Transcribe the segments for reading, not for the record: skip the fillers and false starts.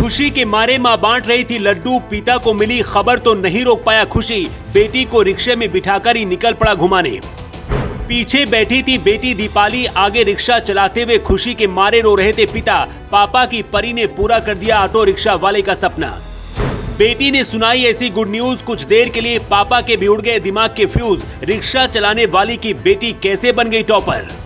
खुशी के मारे मां बांट रही थी लड्डू, पिता को मिली खबर तो नहीं रोक पाया खुशी, बेटी को रिक्शे में बिठाकर ही निकल पड़ा घुमाने। पीछे बैठी थी बेटी दीपाली, आगे रिक्शा चलाते हुए खुशी के मारे रो रहे थे पिता। पापा की परी ने पूरा कर दिया ऑटो रिक्शा वाले का सपना। बेटी ने सुनाई ऐसी गुड न्यूज, कुछ देर के लिए पापा के भी उड़ गए दिमाग के फ्यूज। रिक्शा चलाने वाली की बेटी कैसे बन गई टॉपर,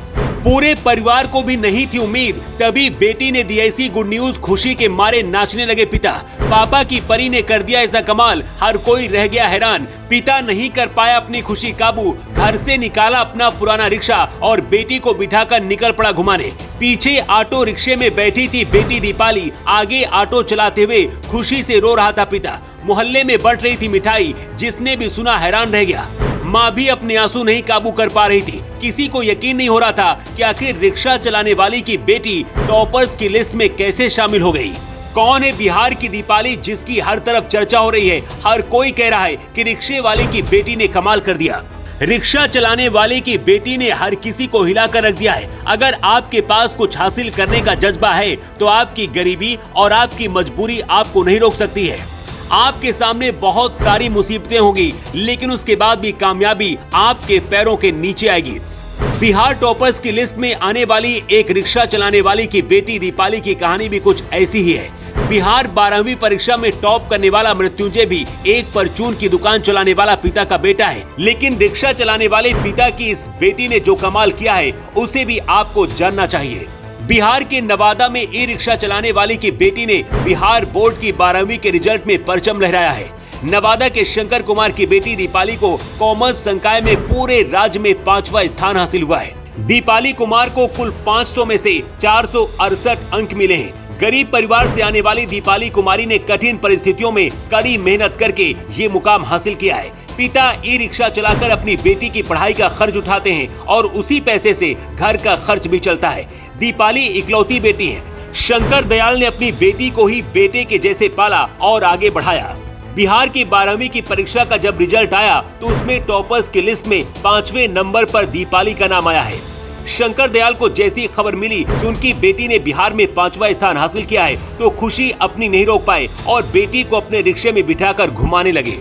पूरे परिवार को भी नहीं थी उम्मीद। तभी बेटी ने दी ऐसी गुड न्यूज, खुशी के मारे नाचने लगे पिता। पापा की परी ने कर दिया ऐसा कमाल, हर कोई रह गया हैरान। पिता नहीं कर पाया अपनी खुशी काबू, घर से निकाला अपना पुराना रिक्शा और बेटी को बिठाकर निकल पड़ा घुमाने। पीछे ऑटो रिक्शे में बैठी थी बेटी दीपाली, आगे ऑटो चलाते हुए खुशी से रो रहा था पिता। मोहल्ले में बंट रही थी मिठाई, जिसने भी सुना हैरान रह गया। माँ भी अपने आंसू नहीं काबू कर पा रही थी। किसी को यकीन नहीं हो रहा था कि आखिर रिक्शा चलाने वाली की बेटी टॉपर्स की लिस्ट में कैसे शामिल हो गई। कौन है बिहार की दीपाली जिसकी हर तरफ चर्चा हो रही है? हर कोई कह रहा है कि रिक्शे वाली की बेटी ने कमाल कर दिया। रिक्शा चलाने वाले की बेटी ने हर किसी को हिलाकर रख दिया है। अगर आपके पास कुछ हासिल करने का जज्बा है तो आपकी गरीबी और आपकी मजबूरी आपको नहीं रोक सकती है। आपके सामने बहुत सारी मुसीबतें होंगी, लेकिन उसके बाद भी कामयाबी आपके पैरों के नीचे आएगी। बिहार टॉपर्स की लिस्ट में आने वाली एक रिक्शा चलाने वाली की बेटी दीपाली की कहानी भी कुछ ऐसी ही है। बिहार 12वीं परीक्षा में टॉप करने वाला मृत्युंजय भी एक परचून की दुकान चलाने वाला पिता का बेटा है, लेकिन रिक्शा चलाने वाले पिता की इस बेटी ने जो कमाल किया है उसे भी आपको जानना चाहिए। बिहार के नवादा में ई रिक्शा चलाने वाली की बेटी ने बिहार बोर्ड की 12वीं के रिजल्ट में परचम लहराया है। नवादा के शंकर कुमार की बेटी दीपाली को कॉमर्स संकाय में पूरे राज्य में 5वां स्थान हासिल हुआ है। दीपाली कुमार को कुल 500 में से 468 अंक मिले हैं। गरीब परिवार से आने वाली दीपाली कुमारी ने कठिन परिस्थितियों में कड़ी मेहनत करके ये मुकाम हासिल किया है। पिता ई रिक्शा चलाकर अपनी बेटी की पढ़ाई का खर्च उठाते हैं और उसी पैसे से घर का खर्च भी चलता है। दीपाली इकलौती बेटी है। शंकर दयाल ने अपनी बेटी को ही बेटे के जैसे पाला और आगे बढ़ाया। बिहार की 12वीं की परीक्षा का जब रिजल्ट आया तो उसमें टॉपर्स की लिस्ट में 5वें नंबर पर दीपाली का नाम आया है। शंकर दयाल को जैसी खबर मिली कि उनकी बेटी ने बिहार में 5वां स्थान हासिल किया है तो खुशी अपनी नहीं रोक पाए और बेटी को अपने रिक्शे में बिठाकर घुमाने लगे।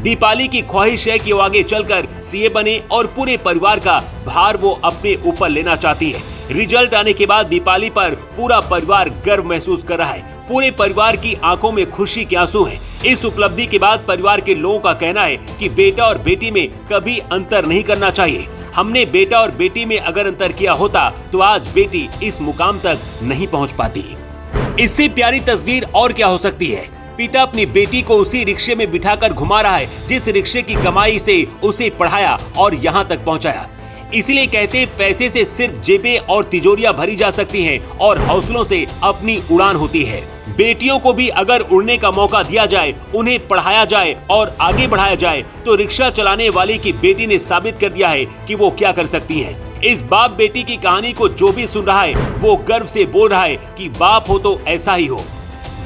दीपाली की ख्वाहिश है कि वो आगे चलकर सीए बने और पूरे परिवार का भार वो अपने ऊपर लेना चाहती है। रिजल्ट आने के बाद दीपाली पर पूरा परिवार गर्व महसूस कर रहा है। पूरे परिवार की आंखों में खुशी के आंसू हैं। इस उपलब्धि के बाद परिवार के लोगों का कहना है कि बेटा और बेटी में कभी अंतर नहीं करना चाहिए। हमने बेटा और बेटी में अगर अंतर किया होता तो आज बेटी इस मुकाम तक नहीं पहुंच पाती। इससे प्यारी तस्वीर और क्या हो सकती है? पिता अपनी बेटी को उसी रिक्शे में बिठाकर घुमा रहा है जिस रिक्शे की कमाई से उसे पढ़ाया और यहाँ तक पहुँचाया। इसीलिए कहते हैं पैसे से सिर्फ जेबें और तिजोरियां भरी जा सकती हैं और हौसलों से अपनी उड़ान होती है। बेटियों को भी अगर उड़ने का मौका दिया जाए, उन्हें पढ़ाया जाए और आगे बढ़ाया जाए तो रिक्शा चलाने वाली की बेटी ने साबित कर दिया है कि वो क्या कर सकती हैं। इस बाप बेटी की कहानी को जो भी सुन रहा है वो गर्व से बोल रहा है कि बाप हो तो ऐसा ही हो,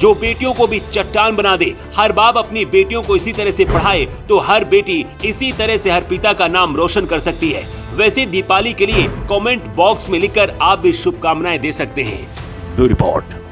जो बेटियों को भी चट्टान बना दे। हर बाप अपनी बेटियों को इसी तरह से पढ़ाए तो हर बेटी इसी तरह से हर पिता का नाम रोशन कर सकती है। वैसे दीपाली के लिए कमेंट बॉक्स में लिखकर आप भी शुभकामनाएं दे सकते हैं। Bureau report.